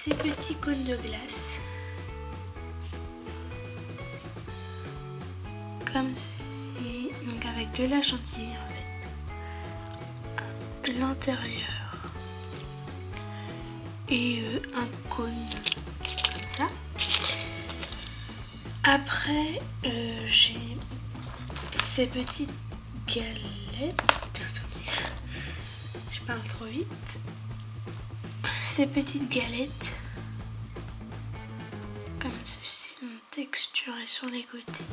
ces petits cônes de glace. Comme ceci, donc avec de la chantilly en fait. L'intérieur. Et un cône comme ça. Après, j'ai ces petites galettes. Attendez, je parle trop vite. Ces petites galettes, comme ceci, texturées sur les côtés.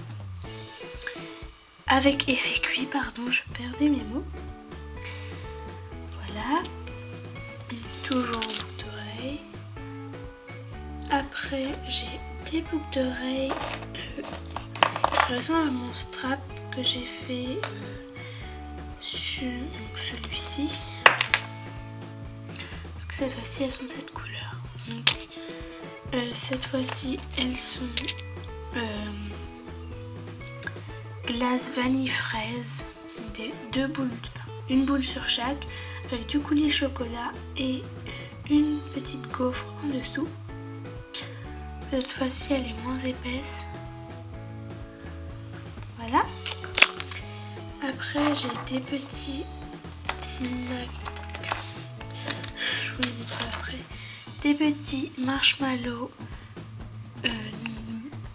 Avec effet cuit, pardon, je perdais mes mots. Voilà. Toujours en boucle d'oreille. Après, j'ai des boucles d'oreilles qui ressemblent à mon strap que j'ai fait sur celui-ci. Cette fois-ci, elles sont cette couleur. Donc, cette fois-ci, elles sont glace vanille fraise. Deux boules, une boule sur chaque, avec du coulis chocolat et une petite gaufre en dessous. Cette fois-ci, elle est moins épaisse. Voilà. Après, j'ai des petits des petits marshmallows,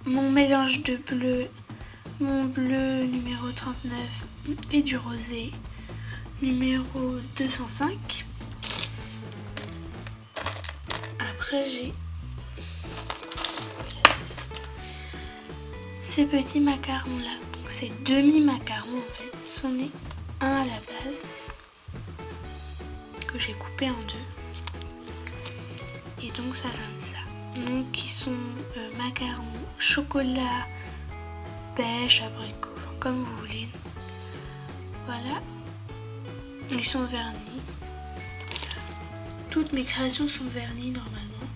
mon mélange de bleu, mon bleu numéro 39 et du rosé numéro 205. Après j'ai ces petits macarons là, donc c'est demi-macarons en fait, c'en est un à la base que j'ai coupé en deux. Et donc ça donne ça. Donc ils sont macarons, chocolat, pêche, abricot, comme vous voulez. Voilà. Ils sont vernis. Toutes mes créations sont vernies normalement.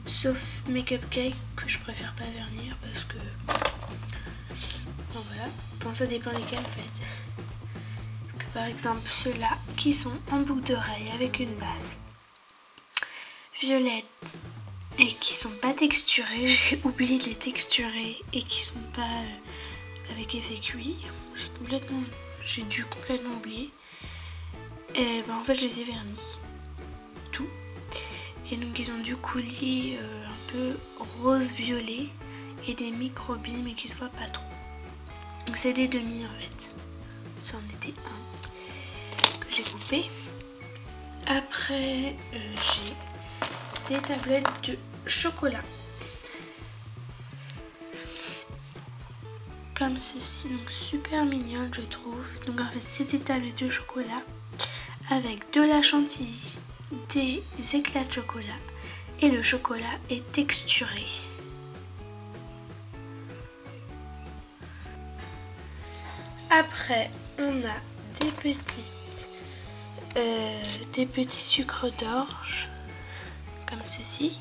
Sauf mes cupcakes que je préfère pas vernir parce que... Bon voilà. Enfin ça dépend lesquels en fait. Parce que, par exemple ceux-là qui sont en boucle d'oreille avec une base violette et qui sont pas texturés, j'ai oublié de les texturer et qui sont pas avec effet cuit, j'ai dû complètement oublier. Et ben en fait je les ai vernis tout, et donc ils ont du coulis un peu rose violet et des micro-billes mais qui se voient pas trop, donc c'est des demi en fait, ça en était un que j'ai coupé. Après j'ai des tablettes de chocolat comme ceci, donc super mignonne je trouve. Donc en fait c'est des tablettes de chocolat avec de la chantilly, des éclats de chocolat et le chocolat est texturé. Après on a des petits sucres d'orge comme ceci,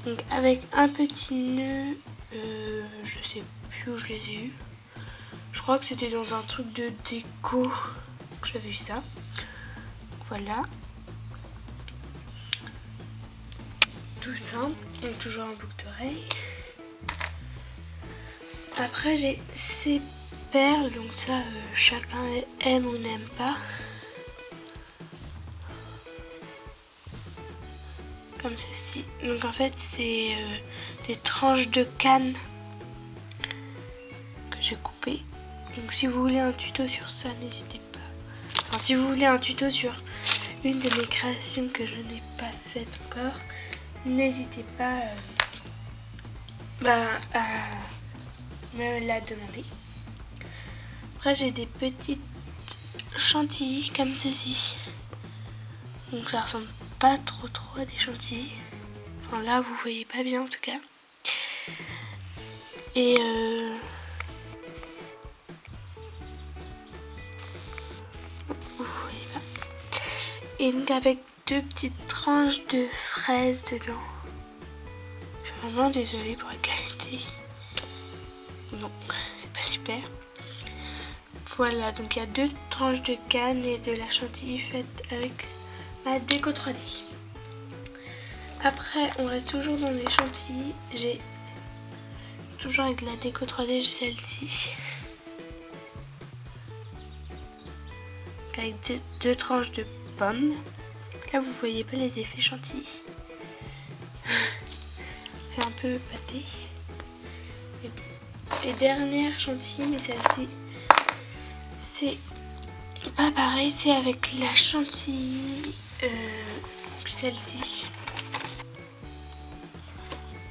donc avec un petit nœud, je sais plus où je les ai eu, je crois que c'était dans un truc de déco que j'avais eu ça. Voilà, tout simple, donc toujours en boucle d'oreille. Après j'ai ces perles, donc ça chacun aime ou n'aime pas. Comme ceci. Donc en fait c'est des tranches de canne que j'ai coupées. Donc si vous voulez un tuto sur ça, n'hésitez pas. Enfin si vous voulez un tuto sur une de mes créations que je n'ai pas faite encore, n'hésitez pas à me la demander. Après j'ai des petites chantilly comme ceci. Donc ça ressemble pas trop à des chantilly. Enfin là vous voyez pas bien en tout cas. Et vous voyez pas. Et donc avec deux petites tranches de fraises dedans. Je suis vraiment désolée pour la qualité. Non, c'est pas super. Voilà, donc il y a deux tranches de canne et de la chantilly faite avec ma déco 3D. Après, on reste toujours dans les chantilly. J'ai toujours avec la déco 3D, j'ai celle-ci. Avec deux tranches de pommes. Là, vous voyez pas les effets chantilly. Fait un peu pâté. Et dernière chantilly, mais celle-ci, c'est pas pareil, c'est avec la chantilly, celle-ci.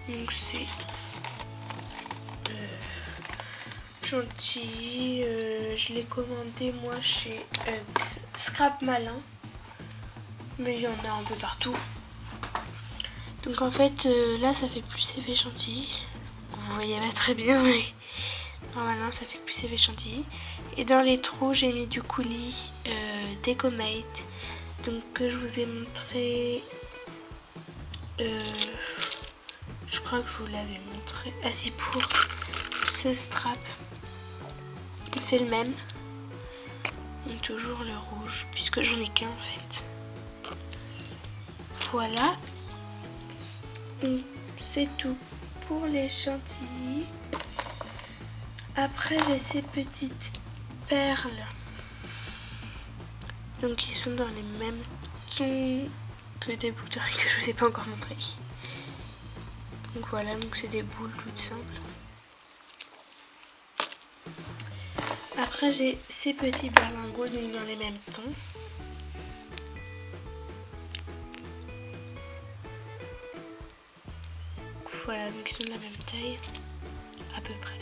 Donc c'est chantilly, je l'ai commandé moi chez Scrap Malin, mais il y en a un peu partout. Donc en fait là ça fait plus effet chantilly. Vous voyez pas très bien, mais normalement ça fait plus effet chantilly. Et dans les trous j'ai mis du coulis Decomate, donc que je vous ai montré, je crois que je vous l'avais montré. Ah si, pour ce strap, c'est le même, donc toujours le rouge puisque j'en ai qu'un en fait. Voilà, c'est tout pour les chantilly. Après j'ai ces petites perles, donc ils sont dans les mêmes tons que des boucles d'oreilles que je vous ai pas encore montré. Donc voilà, donc c'est des boules toutes simples. Après j'ai ces petits berlingots donc dans les mêmes tons. Voilà, donc ils sont de la même taille, à peu près.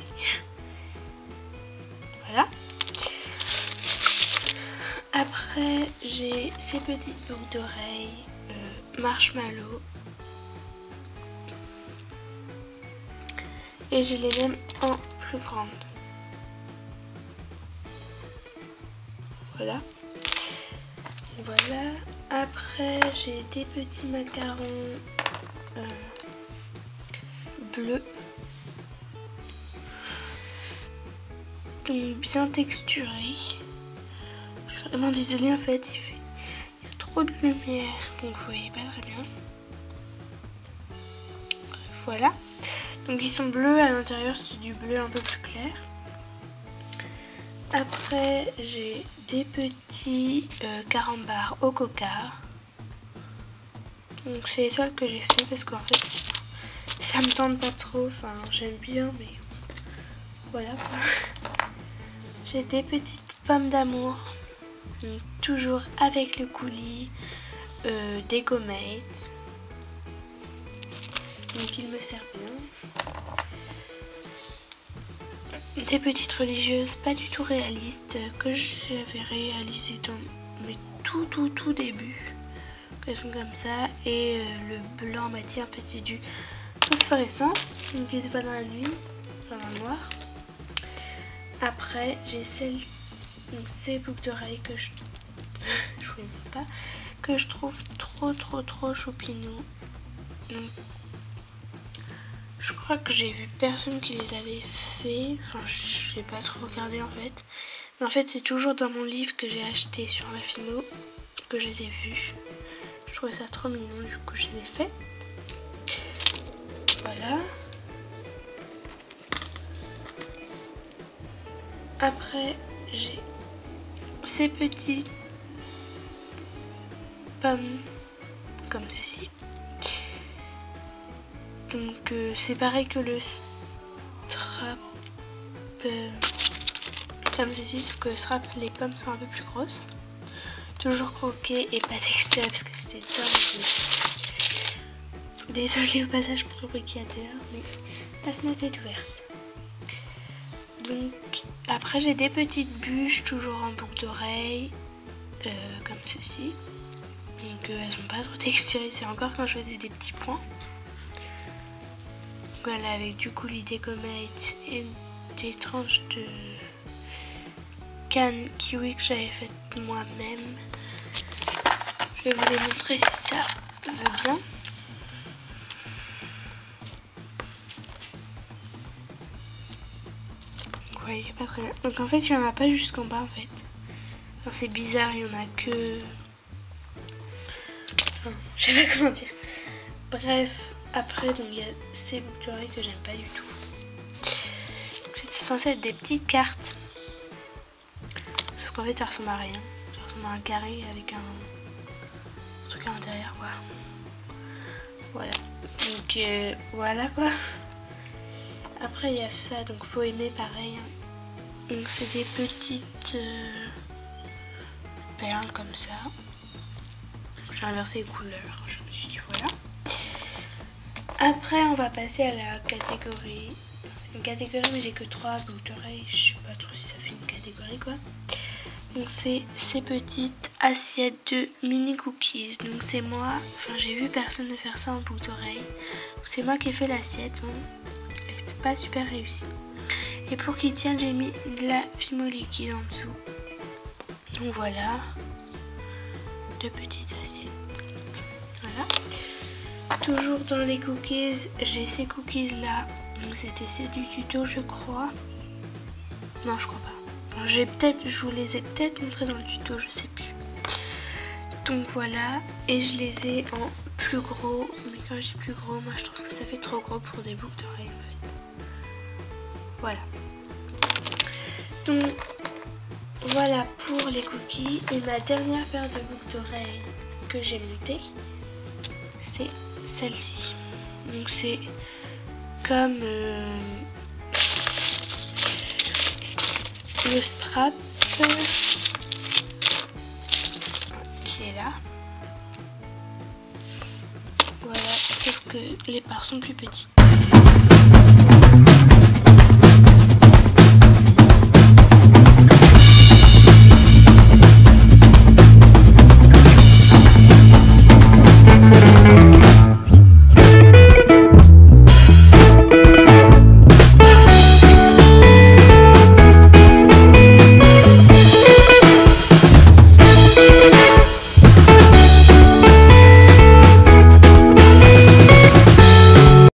Voilà. Après, j'ai ces petites boucles d'oreilles marshmallow. Et j'ai les mêmes en plus grande. Voilà. Voilà. Après, j'ai des petits macarons bleus. Donc bien texturés. Je suis vraiment désolée en fait, il y a trop de lumière, donc vous voyez pas très bien. Voilà. Donc ils sont bleus, à l'intérieur c'est du bleu un peu plus clair. Après j'ai des petits carambars au coca. Donc c'est les seuls que j'ai fait parce qu'en fait ça me tente pas trop, enfin j'aime bien mais voilà quoi. J'ai des petites pommes d'amour, toujours avec le coulis Decomate. Donc il me sert bien. Des petites religieuses pas du tout réalistes que j'avais réalisées dans mes tout débuts. Elles sont comme ça. Et le blanc m'a dit en fait c'est du phosphorescent. Donc il se voit dans la nuit, enfin dans le noir. Après j'ai ces boucles d'oreilles que je vous les montre pas, que je trouve trop choupinou. Donc je crois que j'ai vu personne qui les avait fait, enfin je n'ai pas trop regardé en fait. Mais en fait c'est toujours dans mon livre que j'ai acheté sur la Fimo que je les ai vus. Je trouvais ça trop mignon, du coup je les ai fait. Voilà. Après j'ai ces petites pommes comme ceci. Donc c'est pareil que le strap comme ceci, sauf que le strap, les pommes sont un peu plus grosses. Toujours croquées et pas texturées parce que c'était dingue. Désolée au passage pour le bruit qu'il y a dehors, mais la fenêtre est ouverte. Donc après j'ai des petites bûches toujours en boucle d'oreille comme ceci. Donc elles sont pas trop texturées, c'est encore quand je faisais des petits points. Voilà, avec du coulis Decomate et des tranches de canne kiwi que j'avais fait moi-même. Je vais vous les montrer si ça va bien. Vous voyez pas très bien. Donc en fait il n'y en a pas jusqu'en bas en fait. Enfin, c'est bizarre, il n'y en a que... Enfin, je sais pas comment dire. Bref, après donc il y a ces boucles d'oreilles que j'aime pas du tout. C'est censé être des petites cartes. Sauf qu'en fait ça ressemble à rien. Ça ressemble à un carré avec un truc à l'intérieur quoi. Voilà. Donc voilà quoi. Après il y a ça, donc faut aimer pareil. Donc c'est des petites perles comme ça. J'ai inversé les couleurs, je me suis dit voilà. Après on va passer à la catégorie. C'est une catégorie mais j'ai que 3 boucles d'oreilles. Je sais pas trop si ça fait une catégorie quoi. Donc c'est ces petites assiettes de mini cookies. Donc c'est moi, enfin j'ai vu personne ne faire ça en boucle d'oreille. C'est moi qui ai fait l'assiette. Bon, elle n'est pas super réussie. Et pour qu'il tienne j'ai mis de la fimo liquide en dessous. Donc voilà. 2 petites assiettes. Voilà. Toujours dans les cookies, j'ai ces cookies là. Donc c'était ceux du tuto je crois. Non je crois pas. Je vous les ai peut-être montrés dans le tuto, je sais plus. Donc voilà. Et je les ai en plus gros. Mais quand je dis plus gros, moi je trouve que ça fait trop gros pour des boucles d'oreilles en fait. Voilà. Donc voilà pour les cookies. Et ma dernière paire de boucles d'oreilles que j'ai montée, c'est celle-ci. Donc c'est comme le strap qui est là. Voilà, sauf que les parts sont plus petites.